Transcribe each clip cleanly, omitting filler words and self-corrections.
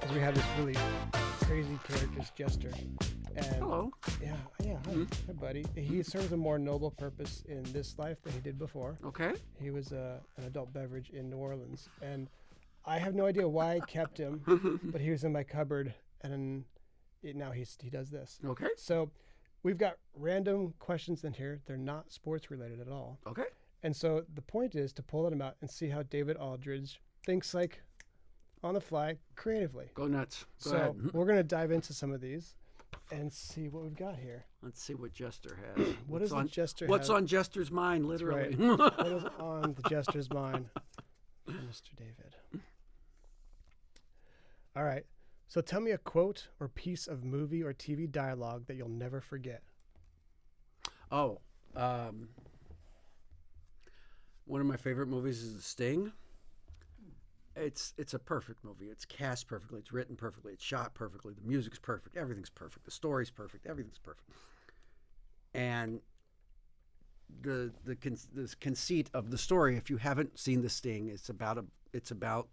because we have this really crazy character, Jester. And Hello. Yeah. Hi, buddy. He serves a more noble purpose in this life than he did before. Okay. He was an adult beverage in New Orleans, and I have no idea why I kept him, but he was in my cupboard, and now he does this. Okay. So we've got random questions in here. They're not sports related at all. Okay. And so the point is to pull them out and see how David Aldridge thinks like on the fly creatively. Go nuts. Go So ahead. we're going to dive into some of these and see what we've got here. Let's see what Jester has. What's Jester What's have? on Jester's mind, literally? Right. What is on the Jester's mind? Mr. David. All right. So tell me a quote or piece of movie or TV dialogue that you'll never forget. Oh, one of my favorite movies is The Sting. It's a perfect movie. It's cast perfectly. It's written perfectly. It's shot perfectly. The music's perfect. Everything's perfect. The story's perfect. Everything's perfect. And the conceit of the story, if you haven't seen The Sting, it's about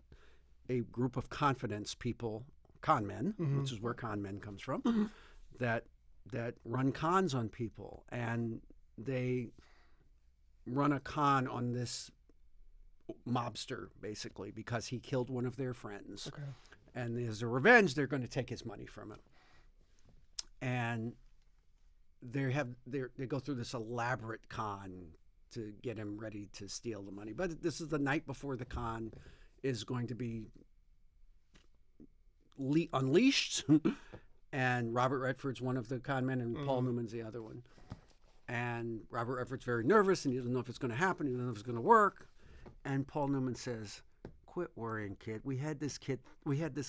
a group of confidence people, con men, which is where con men comes from, that run cons on people, and they run a con on this mobster basically because he killed one of their friends. Okay. And as a revenge, they're going to take his money from him. And they go through this elaborate con to get him ready to steal the money. But this is the night before the con is going to be unleashed. And Robert Redford's one of the con men, and Paul Newman's the other one. And Robert Redford's very nervous, and he doesn't know if it's going to happen. He doesn't know if it's going to work. And Paul Newman says, "Quit worrying, kid. We had this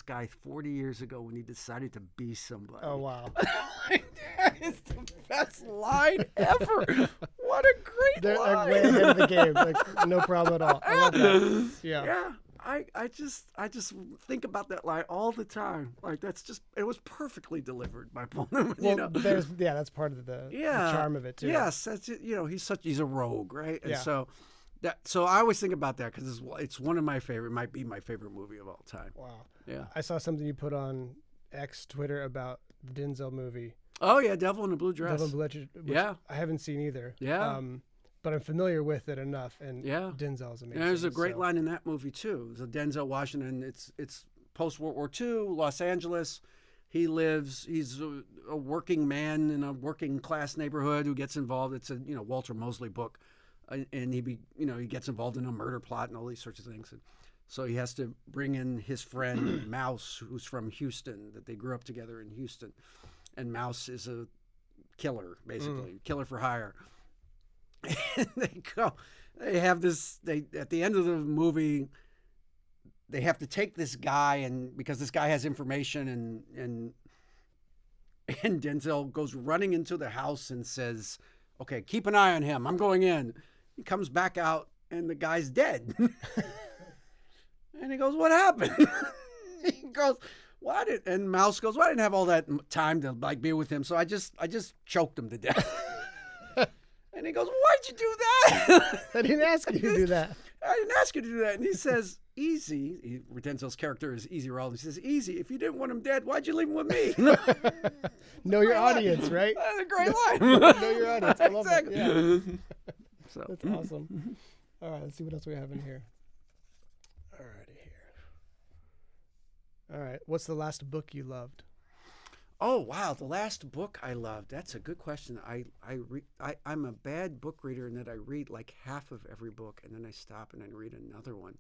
guy 40 years ago when he decided to be somebody." Oh, wow. That is the best line ever. What a great They're line. like way ahead of the game. Like, no problem at all. I love that. Yeah. Yeah. I just think about that line all the time. Like it was perfectly delivered by Paul Newman. Well, that's part of the charm of it too. Yes, that's he's a rogue, right? And Yeah. so I always think about that because it's one of my favorite, might be my favorite movie of all time. Wow. Yeah. I saw something you put on X Twitter about the Denzel movie. Oh yeah, Devil in a Blue Dress. Devil in Blue Dress, which Yeah. I haven't seen either. Yeah. But I'm familiar with it enough, and Yeah. Denzel's amazing. And there's a great line in that movie too. It's a Denzel Washington. It's post World War II, Los Angeles. He's a working man in a working class neighborhood who gets involved. It's a Walter Mosley book, and he gets involved in a murder plot and all these sorts of things. And so he has to bring in his friend Mouse, who's from Houston, that they grew up together in Houston, and Mouse is a killer, basically, killer for hire. And they have this, at the end of the movie, they have to take this guy, and because this guy has information, and Denzel goes running into the house and says, "Okay, keep an eye on him. I'm going in." He comes back out and the guy's dead. And he goes, "What happened?" He goes, and Mouse goes, "Well, I didn't have all that time to be with him, so I just choked him to death." And he goes, "Why'd you do that?" I didn't ask you to do that. "I didn't ask you to do that." And he says, "Easy." Denzel's character is Easy Rawl. He says, "Easy. If you didn't want him dead, why'd you leave him with me?" Know your audience, right? That's a great line. Know your audience. I love Exactly. it. Yeah. So That's awesome. All right, let's see what else we have in here. All right, what's the last book you loved? Oh wow, the last book I loved. That's a good question. I'm a bad book reader in that I read like half of every book and then I stop and I read another one.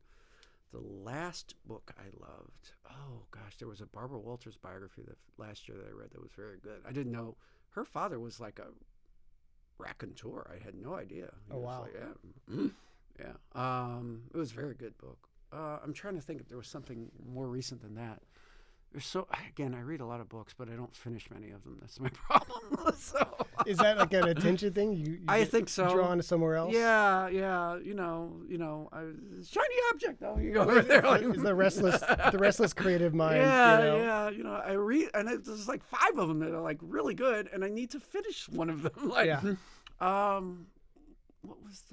The last book I loved. Oh gosh, there was a Barbara Walters biography last year that I read that was very good. I didn't know her father was like a raconteur. I had no idea. Oh wow. Yeah. It was a very good book. I'm trying to think if there was something more recent than that. I read a lot of books, but I don't finish many of them. That's my problem. Is that like an attention thing? You I think so. Drawn to somewhere else? Yeah. Shiny object. Oh, you go over there. Is the restless creative mind? Yeah. I read, and there's like 5 of them that are like really good, and I need to finish one of them. What was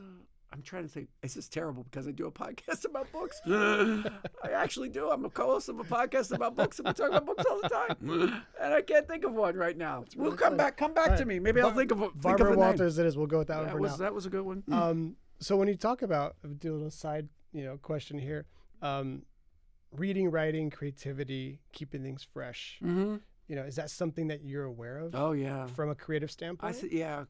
I'm trying to think. This is terrible because I do a podcast about books. I actually do. I'm a co-host of a podcast about books, and we talk about books all the time. And I can't think of one right now. We'll come back. Come back to me. Maybe I'll think of a Barbara Walters. It is. We'll go with that one for now. That was a good one. So when you talk about, do a little side, question here, reading, writing, creativity, keeping things fresh. Mm-hmm. Is that something that you're aware of? Oh yeah. From a creative standpoint.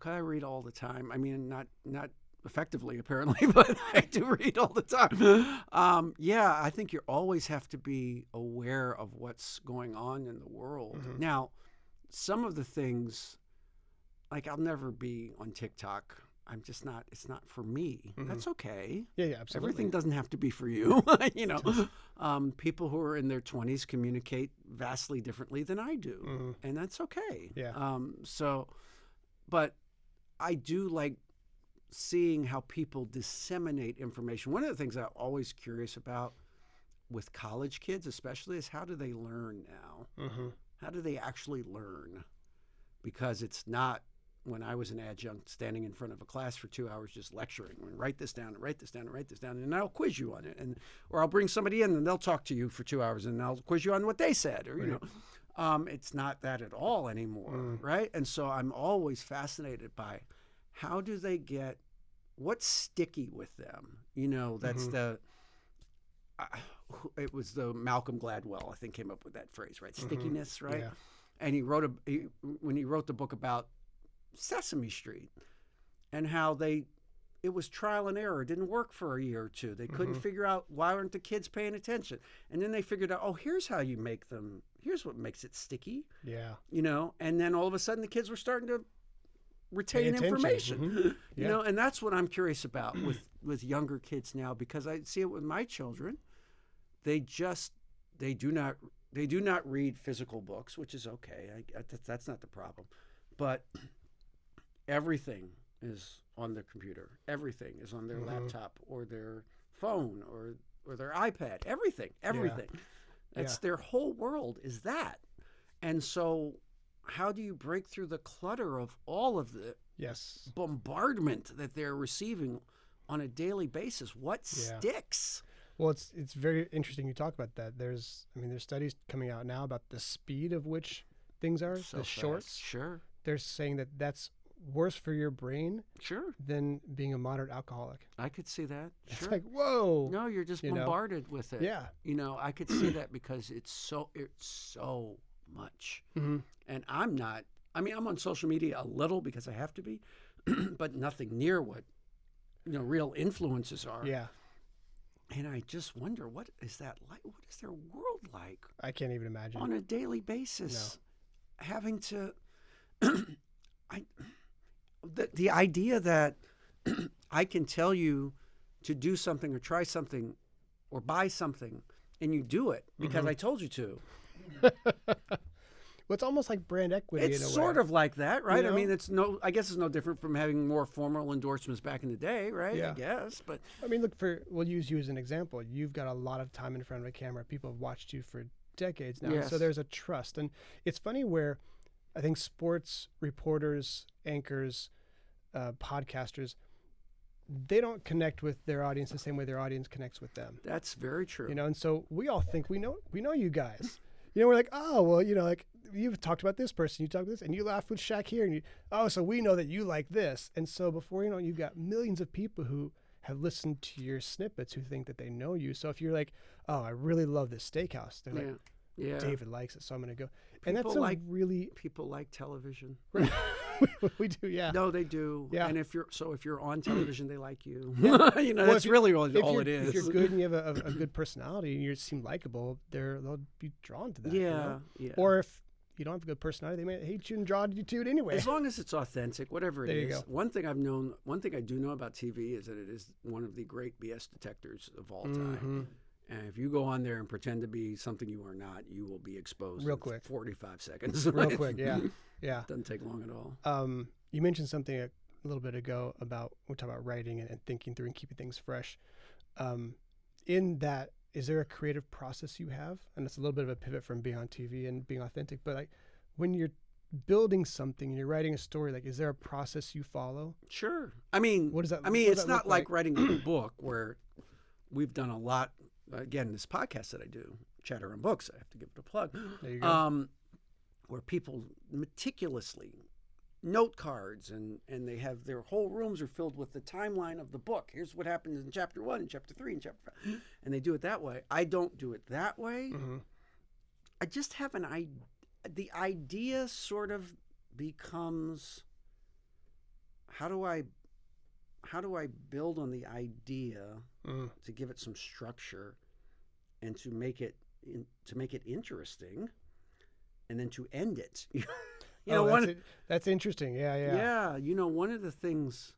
I read all the time. I mean, not effectively apparently, but I do read all the time. I think you always have to be aware of what's going on in the world. Mm-hmm. Now, some of the things, like I'll never be on TikTok. I'm just not. It's not for me. Mm-hmm. That's okay. Yeah, absolutely. Everything doesn't have to be for you. People who are in their 20s communicate vastly differently than I do, mm-hmm. and that's okay. Yeah. But I do like seeing how people disseminate information. One of the things I'm always curious about with college kids, especially, is how do they learn now? Mm-hmm. How do they actually learn? Because it's not when I was an adjunct standing in front of a class for 2 hours just lecturing. Write this down and write this down and write this down, and I'll quiz you on it. Or I'll bring somebody in and they'll talk to you for 2 hours and I'll quiz you on what they said. Or it's not that at all anymore, right? And so I'm always fascinated by how do they get what's sticky with them. That's mm-hmm. it was the Malcolm Gladwell, I think, came up with that phrase, right? Stickiness, mm-hmm. right? Yeah. And when he wrote the book about Sesame Street and how it was trial and error. It didn't work for a year or two. They couldn't mm-hmm. figure out why aren't the kids paying attention. And then they figured out, here's how you make them. Here's what makes it sticky. Yeah. And then all of a sudden the kids were starting to retain information. Mm-hmm. Yeah. And that's what I'm curious about with younger kids now, because I see it with my children. They do not read physical books, which is okay. That's not the problem. But everything is on their computer. Everything is on their mm-hmm. laptop or their phone or their iPad. Everything. Yeah. That's their whole world is that. And so how do you break through the clutter of all of the bombardment that they're receiving on a daily basis? What sticks? Well, it's very interesting you talk about that. There's studies coming out now about the speed of which things are, so the fast. shorts. Sure. They're saying that that's worse for your brain than being a moderate alcoholic. I could see that. It's sure. like, whoa. No, you're just bombarded with it. Yeah. I could see that because it's so much. Mm-hmm. And I'm on social media a little because I have to be, but nothing near what, real influences are. Yeah. And I just wonder, what is that like? What is their world like? I can't even imagine. On a daily basis. No. Having to... The idea that I can tell you to do something or try something or buy something and you do it because mm-hmm. I told you to. Well, it's almost like brand equity It's in a way. sort of like that, right? I mean, I guess it's no different from having more formal endorsements back in the day, right? Yeah. I guess, but I mean, we'll use you as an example. You've got a lot of time in front of a camera. People have watched you for decades now. Yes. So there's a trust. And it's funny where I think sports reporters, anchors, podcasters, they don't connect with their audience the same way their audience connects with them. That's very true. And so we all think we know you guys. We're like, oh, well, like you've talked about this person, you talked about this, and you laughed with Shaq here, and so we know that you like this. And so before you know it, you've got millions of people who have listened to your snippets who think that they know you. So if you're like, oh, I really love this steakhouse, they're like, David likes it, so I'm going to go. And that's people like television. We do, yeah. No, they do. Yeah. And if you're on television, they like you. Yeah. That's really all it is. If you're good and you have a good personality and you seem likable, they'll be drawn to that. Yeah. Or if you don't have a good personality, they might hate you and draw you to it anyway. As long as it's authentic, whatever it is. There you go. One thing I do know about TV is that it is one of the great BS detectors of all time. Mm-hmm. And if you go on there and pretend to be something you are not, you will be exposed real in quick. 45 seconds. Real quick, yeah. Doesn't take long at all. You mentioned something a little bit ago about, we're talking about writing and thinking through and keeping things fresh. In that, is there a creative process you have? And it's a little bit of a pivot from being on TV and being authentic, but like when you're building something and you're writing a story, like, is there a process you follow? Sure. I mean, What does that? I mean, what does it's that not look like writing a book where we've done a lot. Again, this podcast that I do, Chatter on Books, I have to give it a plug. There you go. Where people meticulously note cards and they have their whole rooms are filled with the timeline of the book. Here's what happens in chapter 1 and chapter 3 and chapter 5. And they do it that way. I don't do it that way. Mm-hmm. I just have an idea. The idea sort of becomes, how do I build on the idea to give it some structure and to make it interesting, and then to end it. That's interesting. Yeah. Yeah. One of the things,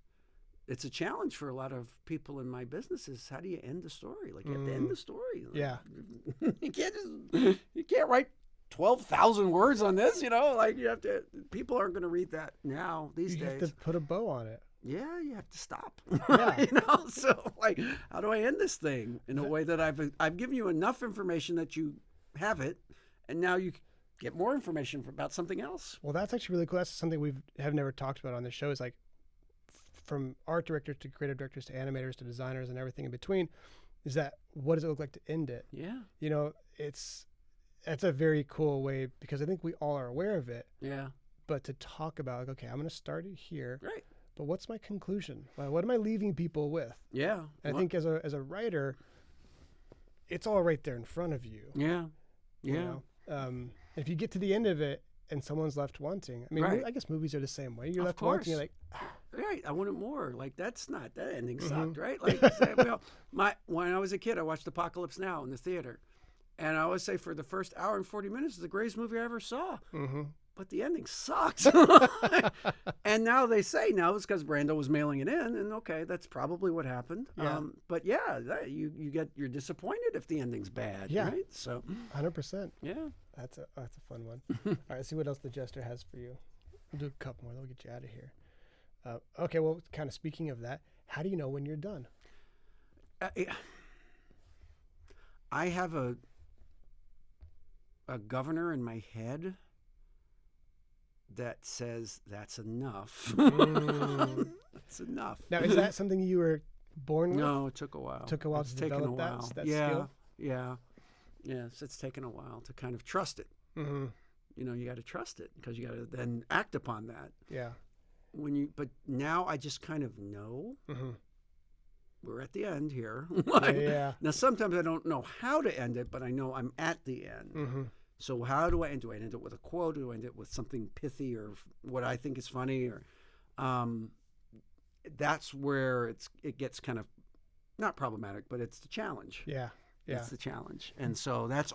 it's a challenge for a lot of people in my business is how do you end the story? Like, you have to end the story. Yeah. You can't write 12,000 words on this, like you have to, people aren't going to read that now these days. You have to put a bow on it. Yeah, you have to stop. Yeah. So like, how do I end this thing in a way that I've given you enough information that you have it, and now you get more information about something else. Well, that's actually really cool. That's something we have never talked about on this show. Is like, from art directors to creative directors to animators to designers and everything in between, is that what does it look like to end it? Yeah. That's a very cool way, because I think we all are aware of it. Yeah. But to talk about, like, okay, I'm going to start it here. Right. But what's my conclusion? What am I leaving people with? Yeah. And I think as a writer, it's all right there in front of you. Yeah. Yeah. If you get to the end of it and someone's left wanting, I mean, Right. I guess movies are the same way. You're Of left course. wanting, you're like, Right, I wanted more. Like, that ending Mm-hmm. sucked, right? Like, when I was a kid, I watched Apocalypse Now in the theater, and I always say for the first hour and 40 minutes, it's the greatest movie I ever saw. mm-hmm. But the ending sucks. And now they say it's because Brando was mailing it in, and okay, that's probably what happened. Yeah. But yeah, you're disappointed if the ending's bad, Yeah. right? So 100%. yeah. That's a fun one. All right, let's see what else the Jester has for you. We'll do a couple more, then we'll get you out of here. Okay, well, kind of speaking of that, how do you know when you're done? I have a governor in my head that says that's enough. That's enough. Now, is that something you were born with? No, it took a while. Took a while It's to taken develop a while. that yeah, skill? yeah. Yes, it's taken a while to kind of trust it. Mm-hmm. You got to trust it because you got to then act upon that. Yeah. But now I just kind of know. Mm-hmm. We're at the end here. Yeah. Now, sometimes I don't know how to end it, but I know I'm at the end. Mm-hmm. So how do I end it? Do I end it with a quote? Do I end it with something pithy or what I think is funny? Or that's where it gets kind of not problematic, but it's the challenge. Yeah. Yeah. It's the challenge. And so that's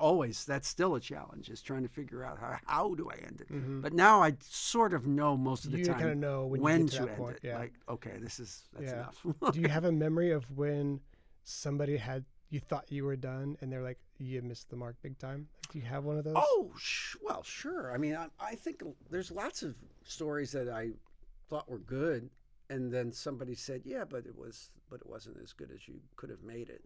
still a challenge, is trying to figure out how do I end it. Mm-hmm. But now I sort of know most of the You time kind of know when you get to to that end point. it. Yeah. Like, okay, that's Yeah. enough. Do you have a memory of when somebody you thought you were done and they're like, you missed the mark big time? Like, do you have one of those? Oh, well, sure. I mean, I think there's lots of stories that I thought were good, and then somebody said, yeah, but it wasn't as good as you could have made it.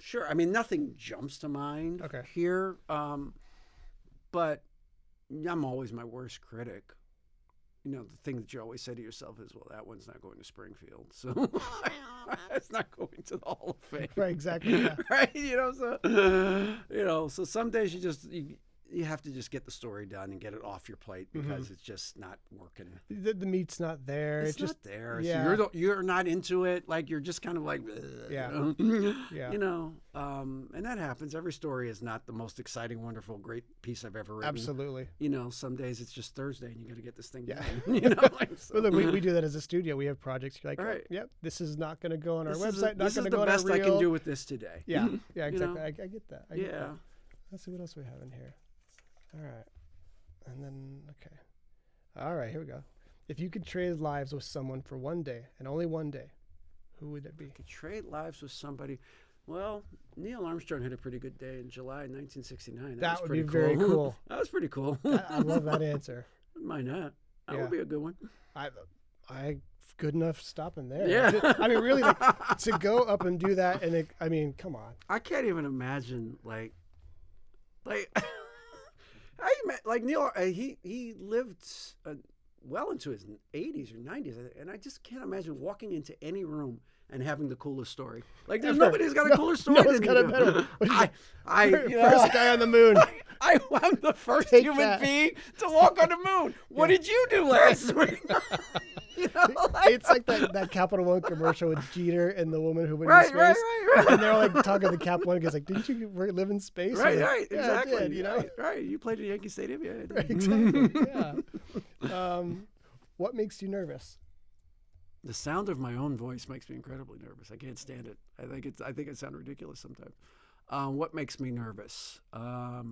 Sure. I mean, nothing jumps to mind here, but I'm always my worst critic. The thing that you always say to yourself is, well, that one's not going to Springfield, so it's not going to the Hall of Fame. Right, exactly. Yeah. Right? So some days you have to just get the story done and get it off your plate because it's just not working. The meat's not there. It's just not there. Yeah. So you're not into it. Like, you're just kind of like, yeah. Yeah. And that happens. Every story is not the most exciting, wonderful, great piece I've ever written. Absolutely. Some days it's just Thursday and you got to get this thing Yeah. done. Well, look, we do that as a studio. We have projects. You're like, Right. oh, yep, this is not going to go on our This website. is Not going to the go on our best reel. I can do with this today. Yeah. Yeah. Exactly. know? I get that. I get that. Let's see what else we have in here. All right. And then, okay. All right, here we go. If you could trade lives with someone for one day and only one day, who would it be? Could trade lives with somebody. Well, Neil Armstrong had a pretty good day in July 1969. That was would be pretty very cool. That was pretty cool. I love that answer. Why not? That Yeah. would be a good one. I good enough stopping there. Yeah. I mean, really, to go up and do that, and come on. I can't even imagine, like I met like Neil. He lived well into his 80s or 90s, and I just can't imagine walking into any room and having the coolest story. Like there's nobody who's got a cooler story. No one's got a better. First guy on the moon. I'm the first human being to walk on the moon. What did you do last week? It's like that Capital One commercial with Jeter and the woman who went into space. Right. And they're all like talking to the Capital One. He's like, "Didn't you live in space?" Right, like, yeah, exactly. I did, Right. You played at Yankee Stadium, yeah. I did. Right, exactly. Yeah. What makes you nervous? The sound of my own voice makes me incredibly nervous. I can't stand it. I think I sound ridiculous sometimes. What makes me nervous? I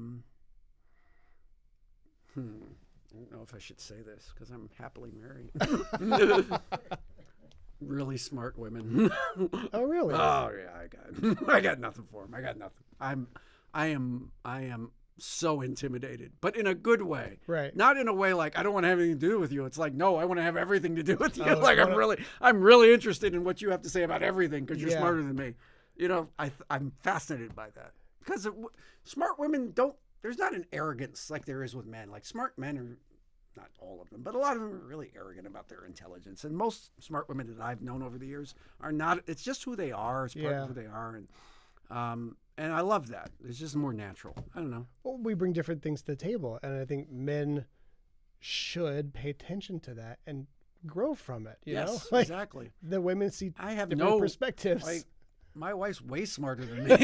don't know if I should say this because I'm happily married. Really smart women. Oh, really? Oh yeah, I got nothing for them. I got nothing. I am so intimidated, but in a good way. Right. Not in a way like I don't want to have anything to do with you. It's like no, I want to have everything to do with you. Oh, like I'm really interested in what you have to say about everything because you're smarter than me. You know, I'm fascinated by that because smart women don't. There's not an arrogance like there is with men. Like smart men are, not all of them, but a lot of them are really arrogant about their intelligence. And most smart women that I've known over the years are not. It's just who they are. It's part of who they are, and I love that. It's just more natural. I don't know. Well, we bring different things to the table, and I think men should pay attention to that and grow from it. You know? Like, exactly. The women see I have different no perspectives. Like, my wife's way smarter than me,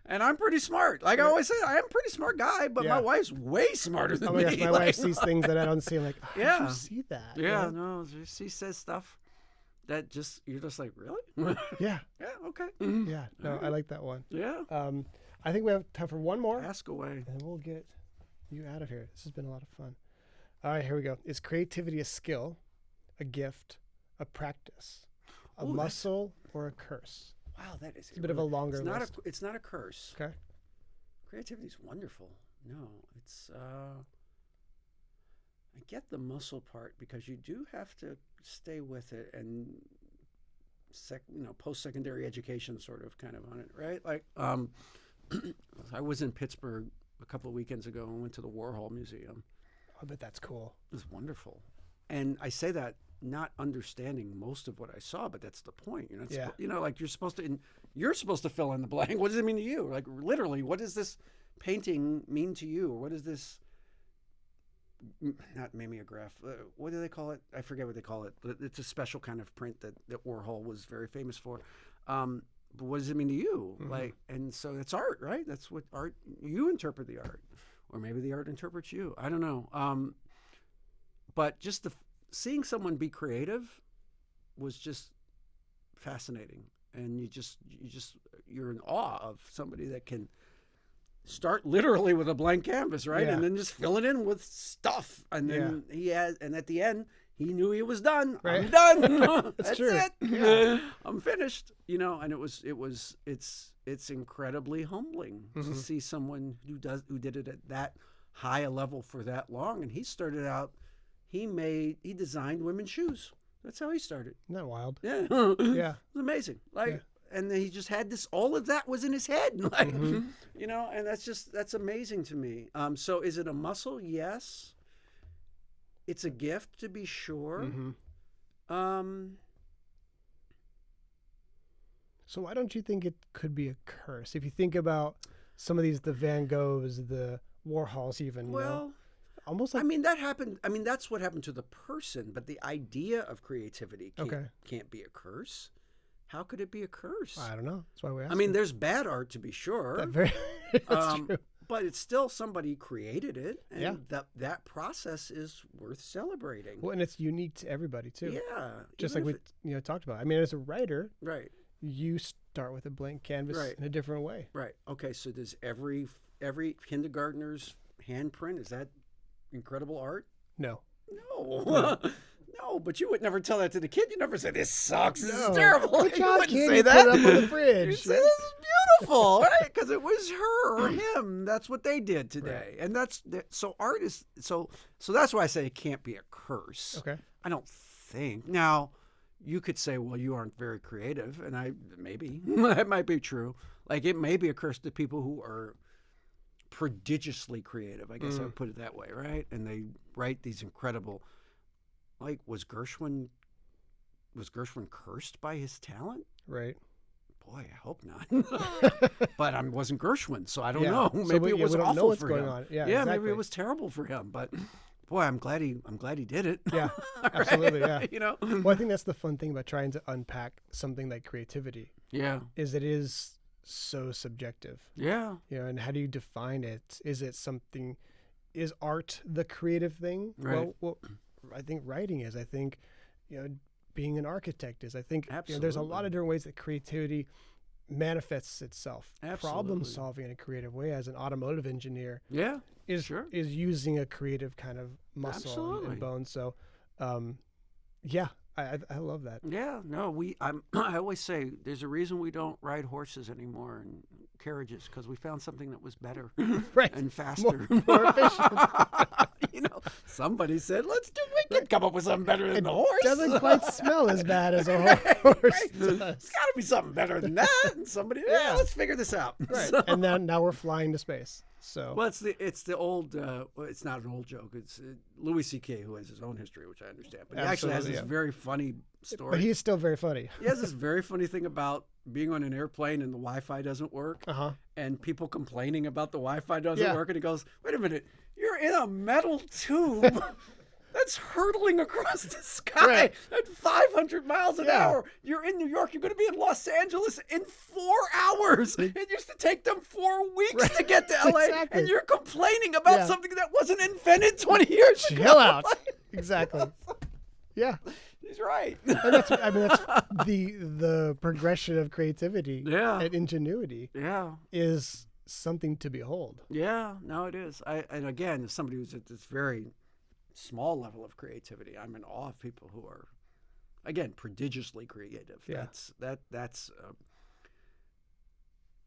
and I'm pretty smart. Like I always say, I am a pretty smart guy, but my wife's way smarter than me. Oh my gosh, my wife sees things that I don't see. I'm like, how did you see that? Yeah, no, she says stuff that you're just like, really? Yeah. Yeah, okay. Yeah, no, I like that one. Yeah. I think we have time for one more. Ask away. And we'll get you out of here. This has been a lot of fun. All right, here we go. Is creativity a skill, a gift, a practice, a muscle, or a curse? Wow, that is a bit of a longer list. It's not a curse. Okay. Creativity is wonderful. No, it's I get the muscle part because you do have to stay with it and post-secondary education sort of kind of on it, right? Like I was in Pittsburgh a couple of weekends ago and went to the Warhol Museum. I bet that's cool. It was wonderful. And I say that not understanding most of what I saw, but that's the point. Like you're supposed to fill in the blank. What does it mean to you? Like literally, what does this painting mean to you? Or what is this, not mimeograph, what do they call it? I forget what they call it. But it's a special kind of print that Warhol was very famous for. But what does it mean to you? Mm-hmm. And so it's art, right? That's what art, you interpret the art. Or maybe the art interprets you. I don't know. But just seeing someone be creative was just fascinating. And you're in awe of somebody that can start literally with a blank canvas, right? Yeah. And then just fill it in with stuff. And then and at the end, he knew he was done. Right. I'm done. That's true. It. Yeah. I'm finished. And it's incredibly humbling to see someone who did it at that high a level for that long. And he started out, he designed women's shoes. That's how he started. Isn't that wild? Yeah. Yeah. It was amazing. And then he just had this, all of that was in his head. And that's amazing to me. So is it a muscle? Yes. It's a gift, to be sure. So why don't you think it could be a curse? If you think about some of the Van Goghs, the Warhols even, almost like... that happened. That's what happened to the person, but the idea of creativity can't be a curse. How could it be a curse? I don't know. That's why we asked. There's bad art, to be sure. That's true. But it's still somebody created it, and that process is worth celebrating. Well, and it's unique to everybody too. Yeah, just like we talked about. As a writer, right, you start with a blank canvas in a different way. Right. Okay. So does every kindergartner's handprint, is that incredible art? No. No, but you would never tell that to the kid. You never say, "This sucks. This is terrible." Good job, kid. Say that. Put it up on the fridge. You say, "This is beautiful," right? Because it was her or him. That's what they did today, and so art is so. That's why I say it can't be a curse. Okay. I don't think. Now, you could say, "Well, you aren't very creative," and maybe that might be true. Like it may be a curse to people who are prodigiously creative. I guess I would put it that way, right? And they write these incredible. Like, was Gershwin cursed by his talent? Right. Boy, I hope not. But I wasn't Gershwin, so I don't know. Maybe it was we don't awful know what's for going him. on. Yeah, maybe exactly. it was terrible for him. But boy, I'm glad he did it. Yeah, absolutely. Yeah. You know. Well, I think that's the fun thing about trying to unpack something like creativity. Yeah. Is it is so subjective. Yeah. You know, and how do you define it? Is it something? Is art the creative thing? Right. Well, I think writing is. I think, being an architect is. I think there's a lot of different ways that creativity manifests itself. Absolutely. Problem solving in a creative way, as an automotive engineer, Yeah. is Sure. is using a creative kind of muscle Absolutely. and bone. So, I love that. Yeah. No, I always say there's a reason we don't ride horses anymore and carriages, because we found something that was better Right. and faster. More efficient. Somebody said, we can come up with something better than the horse. It doesn't quite smell as bad as a horse does. It's got to be something better than that. And somebody, let's figure this out. Right. So- And then now we're flying to space. So Well, it's the old. It's not an old joke. It's Louis C.K. who has his own history, which I understand. But he actually has Absolutely, this very funny story. but he's still very funny. He has this very funny thing about being on an airplane and the Wi-Fi doesn't work, and people complaining about the Wi-Fi doesn't work. And he goes, "Wait a minute, you're in a metal tube." That's hurtling across the sky at 500 miles an hour. You're in New York. You're going to be in Los Angeles in 4 hours. It used to take them 4 weeks to get to LA. Exactly. And you're complaining about something that wasn't invented 20 years ago. Chill out. Exactly. Yeah. He's right. And that's the progression of creativity and ingenuity is something to behold. Yeah, no, it is. And again, as somebody who's at this very small level of creativity, I'm in awe of people who are, again, prodigiously creative. Yeah. That's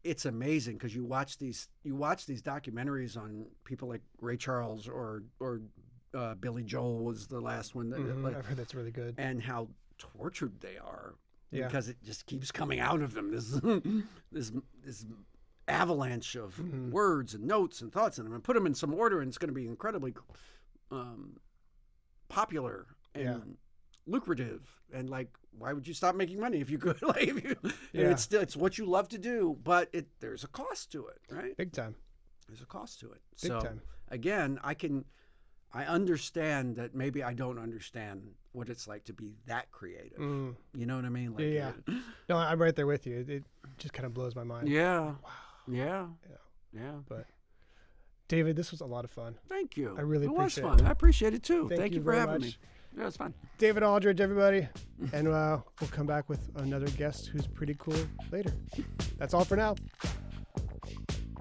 it's amazing, because you watch these documentaries on people like Ray Charles or Billy Joel was the last one. I've heard that's really good. And how tortured they are, Yeah. because it just keeps coming out of them. This avalanche of words and notes and thoughts in them, and put them in some order, and it's going to be incredibly popular and lucrative. And like, why would you stop making money if you could? Like, it's what you love to do, but there's a cost to it, right? Big time. There's a cost to it. Big So time. again, I understand that maybe I don't understand what it's like to be that creative. You know what I mean? Like, Yeah. No, I'm right there with you. It just kind of blows my mind. Yeah. Wow. Yeah. Yeah. But David, this was a lot of fun. Thank you. I really appreciate it. appreciate Was fun. I appreciate it too. Thank you you for very having much. me. Yeah, it was fun. David Aldridge, everybody. And we'll come back with another guest who's pretty cool later. That's all for now.